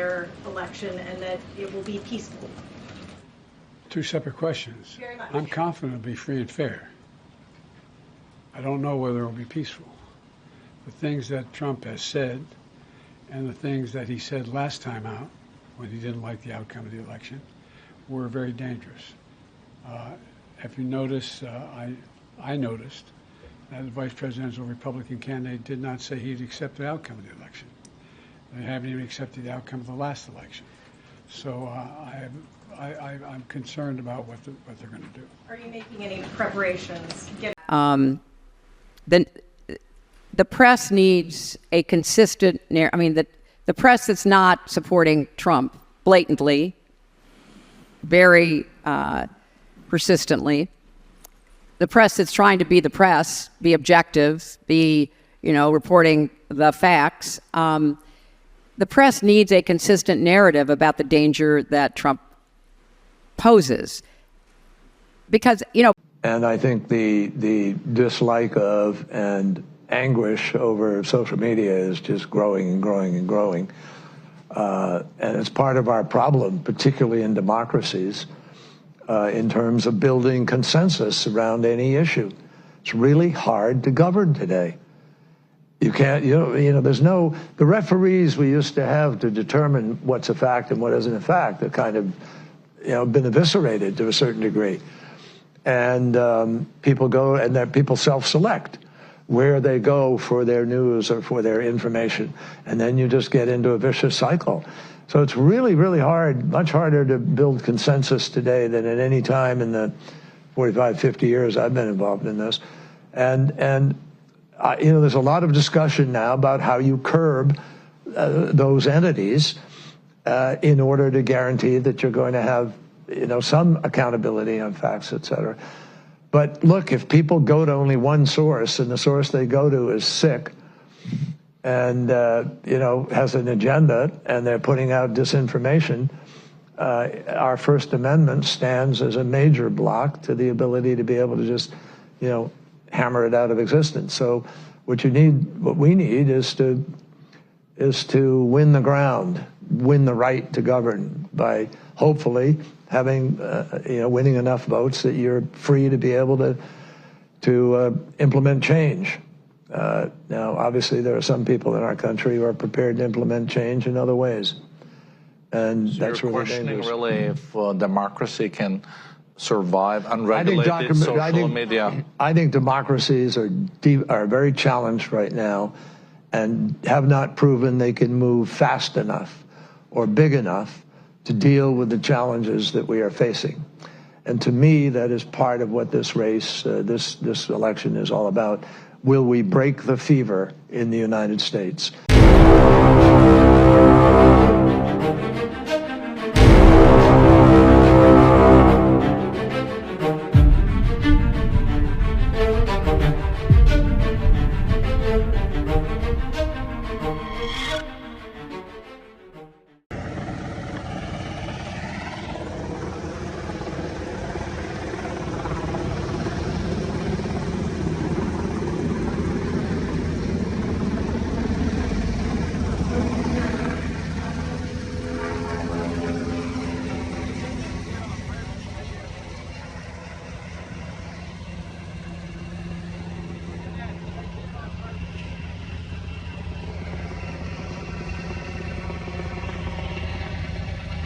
fair election and that it will be peaceful? Two separate questions. Very much. I'm confident it'll be free and fair. I don't know whether it will be peaceful. The things that Trump has said and the things that he said last time out when he didn't like the outcome of the election were very dangerous. If you notice, I noticed that the vice presidential Republican candidate did not say he'd accept the outcome of the election. They haven't even accepted the outcome of the last election. So I'm concerned about what they're going to do. Are you making any preparations? The press needs a consistent narrative. I mean, the press that's not supporting Trump blatantly, very persistently, the press that's trying to be the press, be objective, be, reporting the facts. The press needs a consistent narrative about the danger that Trump poses. Because, And I think the dislike of and anguish over social media is just growing and growing and growing. And it's part of our problem, particularly in democracies, in terms of building consensus around any issue. It's really hard to govern today. You can't, there's no, the referees we used to have to determine what's a fact and what isn't a fact have kind of, been eviscerated to a certain degree. And people go, and that people self-select where they go for their news or for their information. And then you just get into a vicious cycle. So it's really, really hard, much harder to build consensus today than at any time in the 45, 50 years I've been involved in this. And there's a lot of discussion now about how you curb those entities in order to guarantee that you're going to have, some accountability on facts, et cetera. But look, if people go to only one source and the source they go to is sick and, has an agenda and they're putting out disinformation, our First Amendment stands as a major block to the ability to be able to just, hammer it out of existence. So what we need is to win the ground, win the right to govern by hopefully having, winning enough votes that you're free to be able to implement change. Now, obviously, there are some people in our country who are prepared to implement change in other ways, and so that's you're really questioning dangerous. really if democracy can survive unregulated social media. I think democracies are very challenged right now, and have not proven they can move fast enough or big enough to deal with the challenges that we are facing. And to me, that is part of what this race, this election is all about. Will we break the fever in the United States?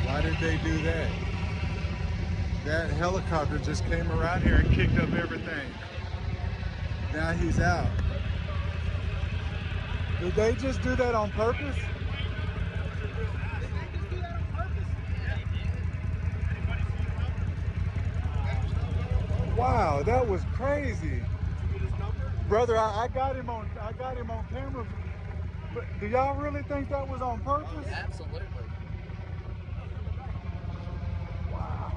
Why did they do that? That helicopter just came around here and kicked up everything. Now he's out. Did they just do that on purpose? Wow, that was crazy. Brother, I got him on camera. But do y'all really think that was on purpose? Absolutely. Wow.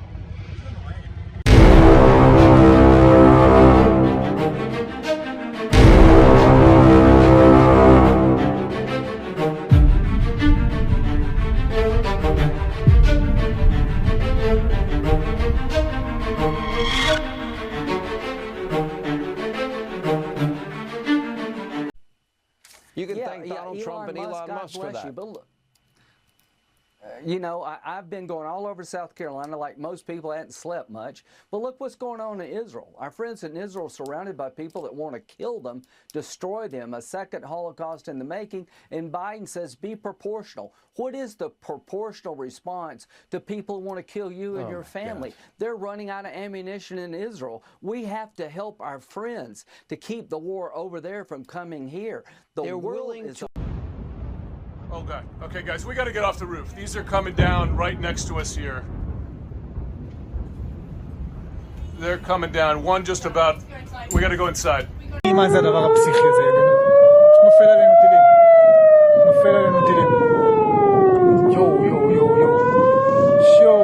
You can thank Donald Trump and Elon Musk for that. You know, I've been going all over South Carolina like most people. I hadn't slept much. But look what's going on in Israel. Our friends in Israel are surrounded by people that want to kill them, destroy them, a second Holocaust in the making. And Biden says be proportional. What is the proportional response to people who want to kill you and your family? God. They're running out of ammunition in Israel. We have to help our friends to keep the war over there from coming here. The world is... Oh, God. Okay, guys, we got to get off the roof. These are coming down right next to us here. They're coming down. One just about... We got to go inside. מה זה הדבר הפסיכי הזה? נופל עלינו טילים. נופל עלינו טילים. יו, יו, יו, יו. שיו.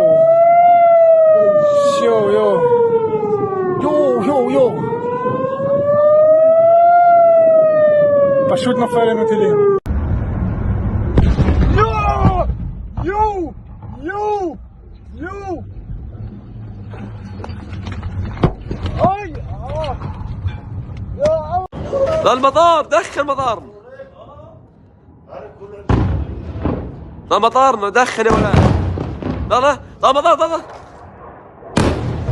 שיו, יו. יו, יו, יו. פשוט נופל עלינו טילים. يو يو يو اي لا المطار دخل مطار لا مطارنا دخل يا ولاد لا لا لا مطار لا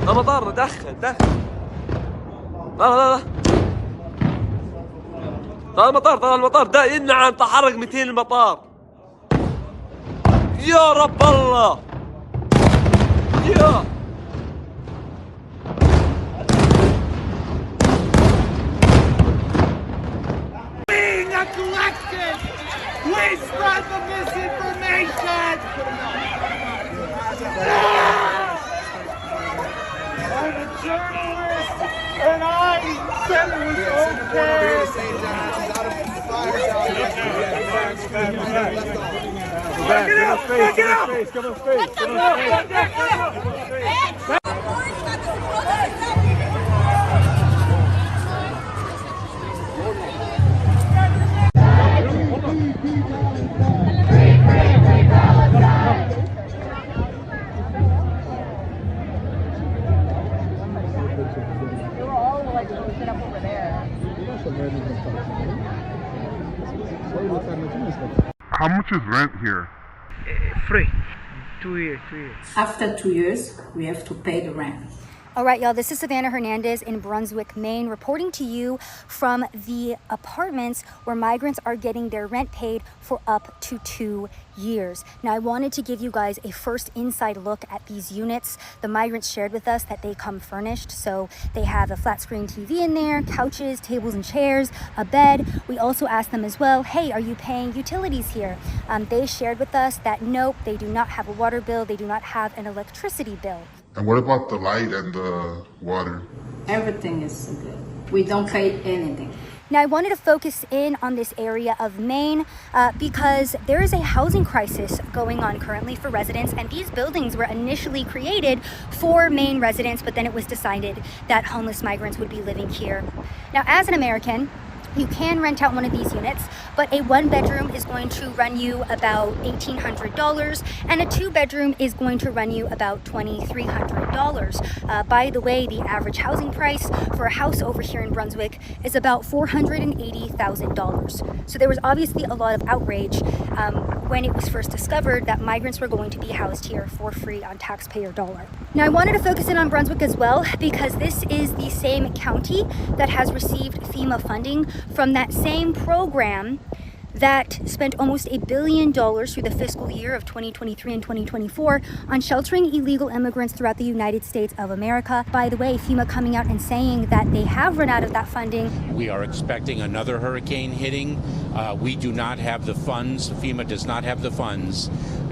لا مطارنا دخل لا لا لا لا المطار طال المطار ده ينعم تحرك 200 المطار يا رب الله يا being neglected. We spread the misinformation. I'm a journalist and I said it was okay. Back it up! Back it up! Come on, space! Come on, space! They were all like set up over there. How much is rent here? Free. 2 years. After 2 years, we have to pay the rent. All right, y'all, this is Savannah Hernandez in Brunswick, Maine, reporting to you from the apartments where migrants are getting their rent paid for up to 2 years. Now, I wanted to give you guys a first inside look at these units. The migrants shared with us that they come furnished, so they have a flat screen TV in there, couches, tables and chairs, a bed. We also asked them as well, hey, are you paying utilities here? They shared with us that nope, they do not have a water bill, they do not have an electricity bill. And what about the light and the water? Everything is good. We don't pay anything. Now, I wanted to focus in on this area of Maine because there is a housing crisis going on currently for residents, and these buildings were initially created for Maine residents, but then it was decided that homeless migrants would be living here. Now, as an American, you can rent out one of these units, but a 1-bedroom is going to run you about $1,800 and a 2-bedroom is going to run you about $2,300. By the way, the average housing price for a house over here in Brunswick is about $480,000. So there was obviously a lot of outrage when it was first discovered that migrants were going to be housed here for free on taxpayer dollar. Now, I wanted to focus in on Brunswick as well because this is the same county that has received FEMA funding from that same program that spent almost $1 billion through the fiscal year of 2023 and 2024 on sheltering illegal immigrants throughout the United States of America. By the way, FEMA coming out and saying that they have run out of that funding. We are expecting another hurricane hitting. We do not have the funds. FEMA does not have the funds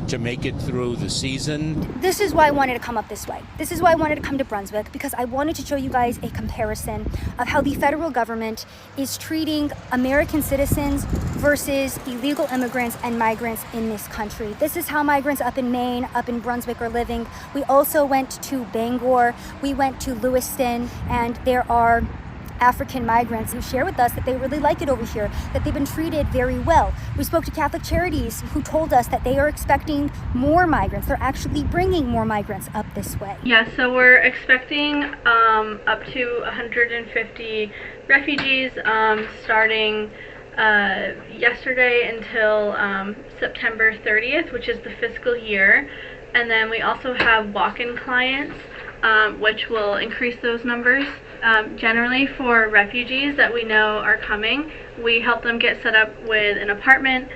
to make it through the season. This is why I wanted to come up this way. This is why I wanted to come to Brunswick, because I wanted to show you guys a comparison of how the federal government is treating American citizens versus illegal immigrants and migrants in this country. This is how migrants up in Maine, up in Brunswick are living. We also went to Bangor, we went to Lewiston, and there are African migrants who share with us that they really like it over here, that they've been treated very well. We spoke to Catholic Charities who told us that they are expecting more migrants. They're actually bringing more migrants up this way. Yeah, so we're expecting up to 150 refugees starting yesterday until September 30th, which is the fiscal year. And then we also have walk-in clients, which will increase those numbers. Generally for refugees that we know are coming, we help them get set up with an apartment,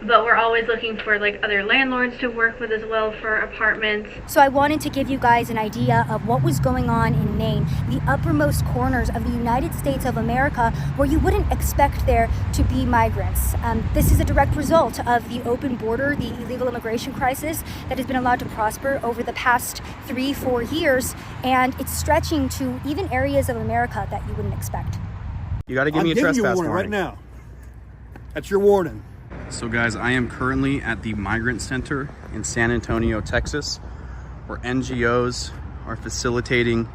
but we're always looking for like other landlords to work with as well for apartments. So I wanted to give you guys an idea of what was going on in Maine, the uppermost corners of the United States of America, where you wouldn't expect there to be migrants. This is a direct result of the open border, the illegal immigration crisis that has been allowed to prosper over the past 3-4 years, and it's stretching to even areas of America that you wouldn't expect. You got to give me a trespass warning right now. That's your warning. So guys, I am currently at the Migrant Center in San Antonio, Texas, where NGOs are facilitating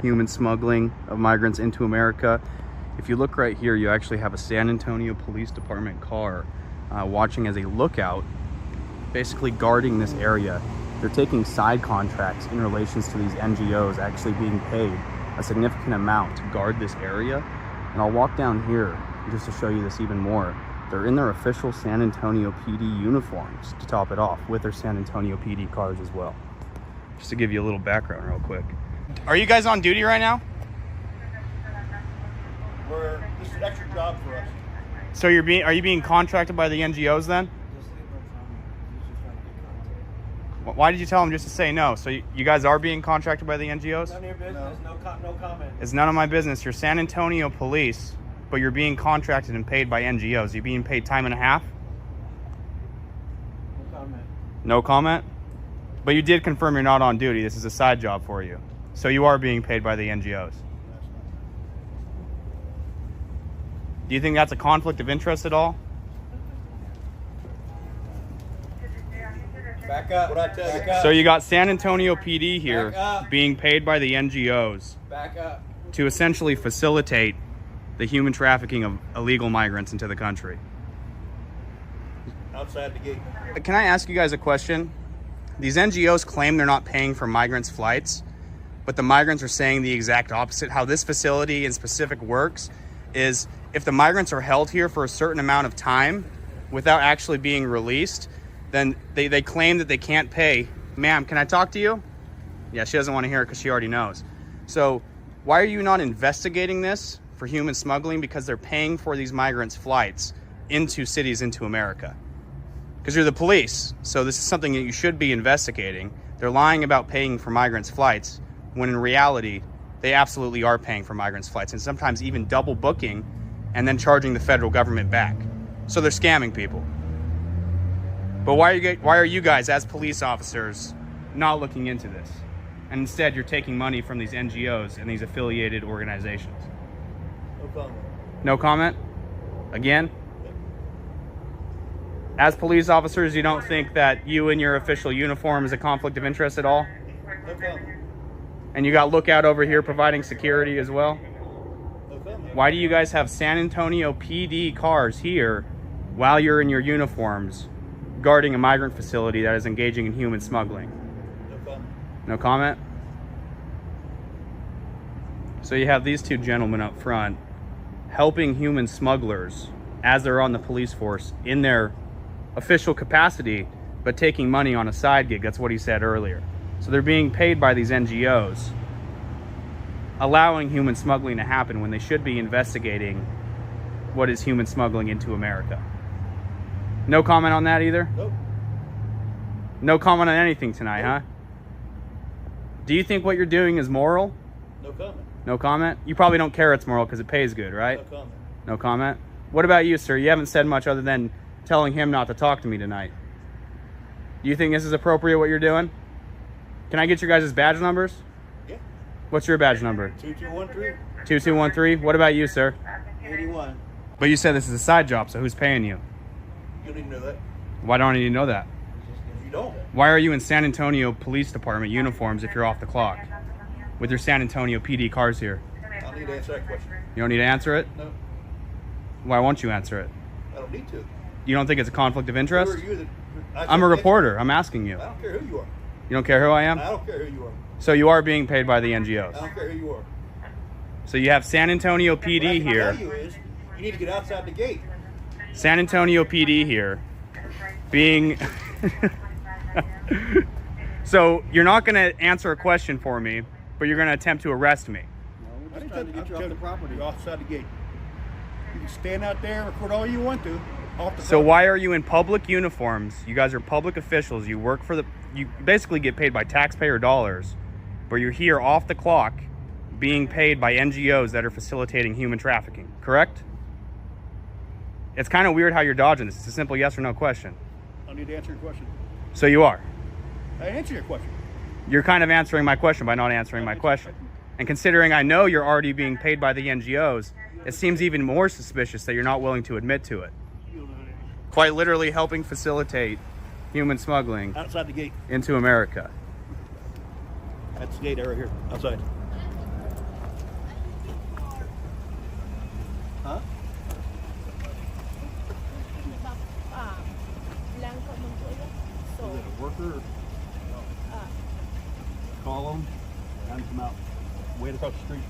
human smuggling of migrants into America. If you look right here, you actually have a San Antonio Police Department car watching as a lookout, basically guarding this area. They're taking side contracts in relations to these NGOs actually being paid a significant amount to guard this area. And I'll walk down here just to show you this even more. They're in their official San Antonio PD uniforms to top it off, with their San Antonio PD cars as well. Just to give you a little background real quick. Are you guys on duty right now? This is an extra job for us. So are you being contracted by the NGOs then? Why did you tell them just to say no? So you guys are being contracted by the NGOs? None of your business. No comment. It's none of my business. You're San Antonio police, but you're being contracted and paid by NGOs. You're being paid time and a half? No comment. No comment? But you did confirm you're not on duty. This is a side job for you. So you are being paid by the NGOs. Do you think that's a conflict of interest at all? Back up. What I tell you. So you got San Antonio PD here being paid by the NGOs Back up. to essentially facilitate the human trafficking of illegal migrants into the country. Outside the gate. Can I ask you guys a question? These NGOs claim they're not paying for migrants' flights, but the migrants are saying the exact opposite. How this facility in specific works is if the migrants are held here for a certain amount of time without actually being released, then they claim that they can't pay. Ma'am, can I talk to you? Yeah, she doesn't want to hear it because she already knows. So why are you not investigating this for human smuggling? Because they're paying for these migrants' flights into cities, into America. Because you're the police, so this is something that you should be investigating. They're lying about paying for migrants' flights, when in reality, they absolutely are paying for migrants' flights, and sometimes even double booking and then charging the federal government back. So they're scamming people. But why are you guys, as police officers, not looking into this? And instead, you're taking money from these NGOs and these affiliated organizations. No comment. No comment? Again? As police officers, you don't think that you in your official uniform is a conflict of interest at all? No comment. And you got lookout over here providing security as well? No comment. Why do you guys have San Antonio PD cars here while you're in your uniforms guarding a migrant facility that is engaging in human smuggling? No comment. No comment? So you have these two gentlemen up front helping human smugglers as they're on the police force in their official capacity, but taking money on a side gig. That's what he said earlier. So they're being paid by these NGOs, allowing human smuggling to happen when they should be investigating what is human smuggling into America. No comment on that either? Nope. No comment on anything tonight, nope. Huh? Do you think what you're doing is moral? No comment. No comment? You probably don't care it's moral because it pays good, right? No comment. No comment? What about you, sir? You haven't said much other than telling him not to talk to me tonight. Do you think this is appropriate what you're doing? Can I get your guys' badge numbers? Yeah. What's your badge number? 2213. 2213. What about you, sir? 81. But you said this is a side job, so who's paying you? You don't even know that. Why don't I need to know that? You don't. Why are you in San Antonio Police Department uniforms if you're off the clock? With your San Antonio PD cars here? I don't need to answer that question. You don't need to answer it? No. Why won't you answer it? I don't need to. You don't think it's a conflict of interest? Who are you that, I'm a reporter. I'm asking you. I don't care who you are. You don't care who I am? I don't care who you are. So you are being paid by the NGOs? I don't care who you are. So you have San Antonio PD What I can here. tell you is, you need to get outside the gate. San Antonio PD here being... So you're not going to answer a question for me, but you're going to attempt to arrest me. I didn't tell you to get you off the property. You're outside the gate. You can stand out there and record all you want to. Off the So property. why are you in public uniforms? You guys are public officials. You work for you basically get paid by taxpayer dollars, but you're here off the clock being paid by NGOs that are facilitating human trafficking, correct? It's kind of weird how you're dodging this. It's a simple yes or no question. I need to answer your question. So you are. I answer your question. You're kind of answering my question by not answering my question. And considering I know you're already being paid by the NGOs, it seems even more suspicious that you're not willing to admit to it. Quite literally helping facilitate human smuggling Outside the gate. into America. That's the gate right here. Outside. Huh? Is it a worker? Call them. Have them come out. Wait across the street.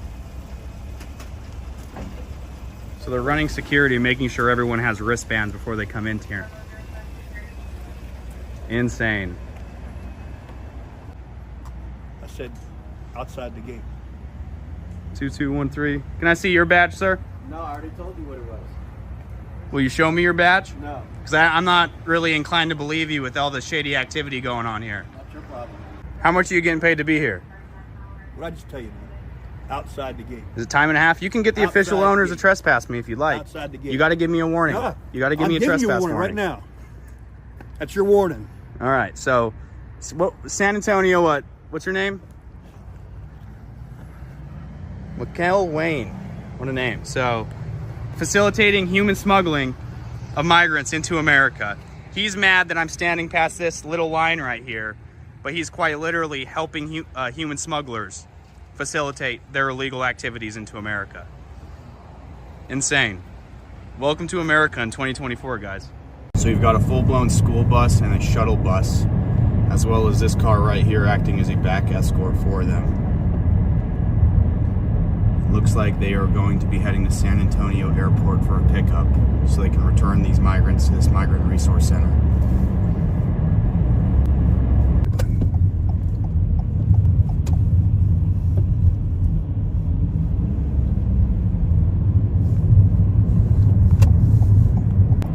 So they're running security, making sure everyone has wristbands before they come in here. Insane. I said outside the gate. 2213. Can I see your badge, sir? No, I already told you what it was. Will you show me your badge? No. Because I'm not really inclined to believe you with all the shady activity going on here. Not your problem. How much are you getting paid to be here? What I just tell you, man? Outside the gate. Is it time and a half? You can get the Outside official the owners gate. to trespass me if you'd like. Outside the gate. You got to give me a warning. No, You got to give me a I'm giving trespass you a warning right now. That's your warning. All right. So, what, San Antonio, what's your name? Mikhail Wayne. What a name. So, facilitating human smuggling of migrants into America. He's mad that I'm standing past this little line right here, but he's quite literally helping human smugglers facilitate their illegal activities into America. Insane. Welcome to America in 2024, guys. So you've got a full-blown school bus and a shuttle bus, as well as this car right here acting as a back escort for them. It looks like they are going to be heading to San Antonio Airport for a pickup so they can return these migrants to this migrant resource center.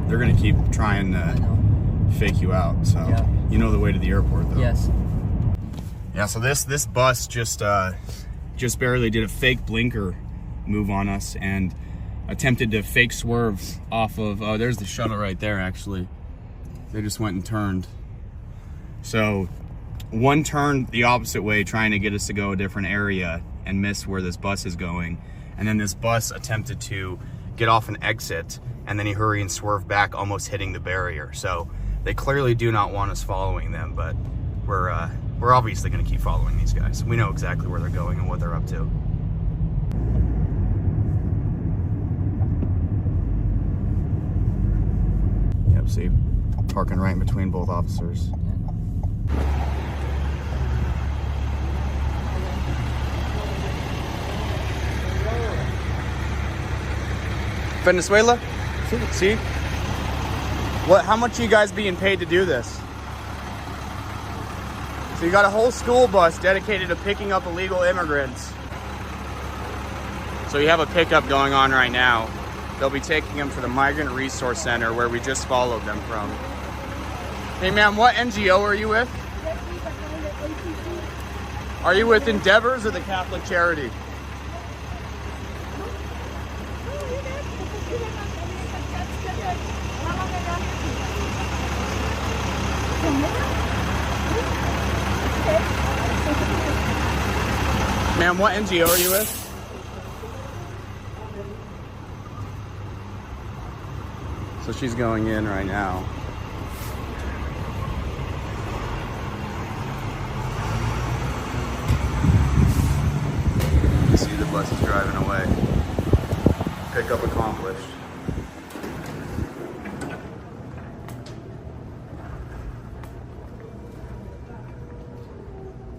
They're gonna keep trying to fake you out, so yeah. You know the way to the airport, though. Yes. Yeah. So this bus just barely did a fake blinker move on us and attempted to fake swerve off of. Oh, there's the shuttle right there. Actually, they just went and turned. So one turned the opposite way, trying to get us to go a different area and miss where this bus is going, and then this bus attempted to get off an exit, and then he hurried and swerved back, almost hitting the barrier. So they clearly do not want us following them, but we're obviously going to keep following these guys. We know exactly where they're going and what they're up to. Yep, see, parking right in between both officers. Venezuela? See? What? How much are you guys being paid to do this? So you got a whole school bus dedicated to picking up illegal immigrants. So you have a pickup going on right now. They'll be taking them to the Migrant Resource Center where we just followed them from. Hey ma'am, what NGO are you with? Are you with Endeavors or the Catholic Charity? Ma'am, what NGO are you with? So she's going in right now. You see the bus is driving away. Pickup accomplished.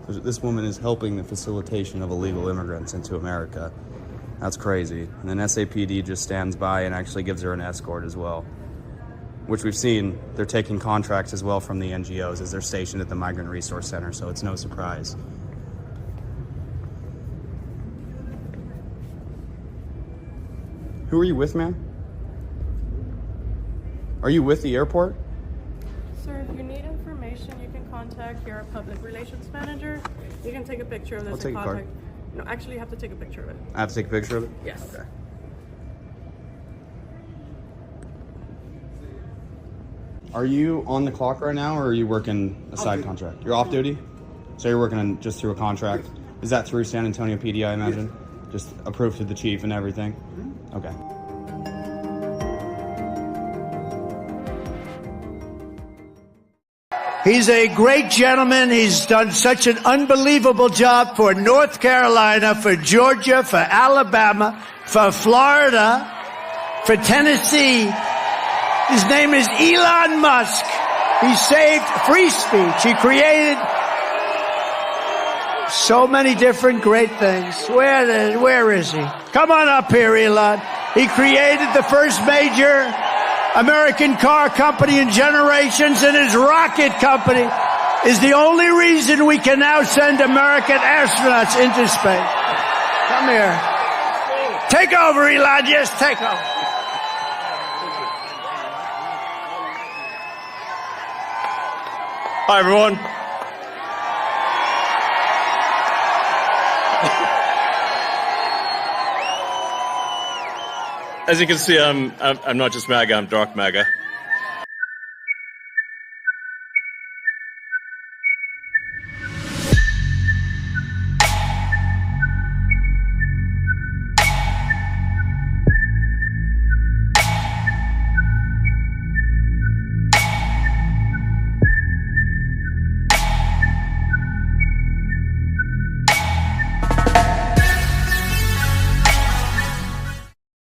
This woman is helping the facilitation of illegal immigrants into America. That's crazy. And then SAPD just stands by and actually gives her an escort as well, which we've seen. They're taking contracts as well from the NGOs as they're stationed at the Migrant Resource Center, so it's no surprise. Who are you with, ma'am? Are you with the airport? Sir, if you need information, you can contact your public relations manager. You can take a picture of this I'll take a card. No, actually, you have to take a picture of it. I have to take a picture of it? Yes. Okay. Are you on the clock right now, or are you working a side contract? You're off duty? So you're working just through a contract? Is that through San Antonio PD, I imagine? Just approved to the chief and everything? Okay. He's a great gentleman. He's done such an unbelievable job for North Carolina, for Georgia, for Alabama, for Florida, for Tennessee. His name is Elon Musk. He saved free speech. He created so many different great things. Where is he? Come on up here, Elon. He created the first major American car company in generations, and his rocket company is the only reason we can now send American astronauts into space. Come here. Take over, Elon. Yes, take over. Hi, everyone. As you can see, I'm not just Maga, I'm Dark Maga.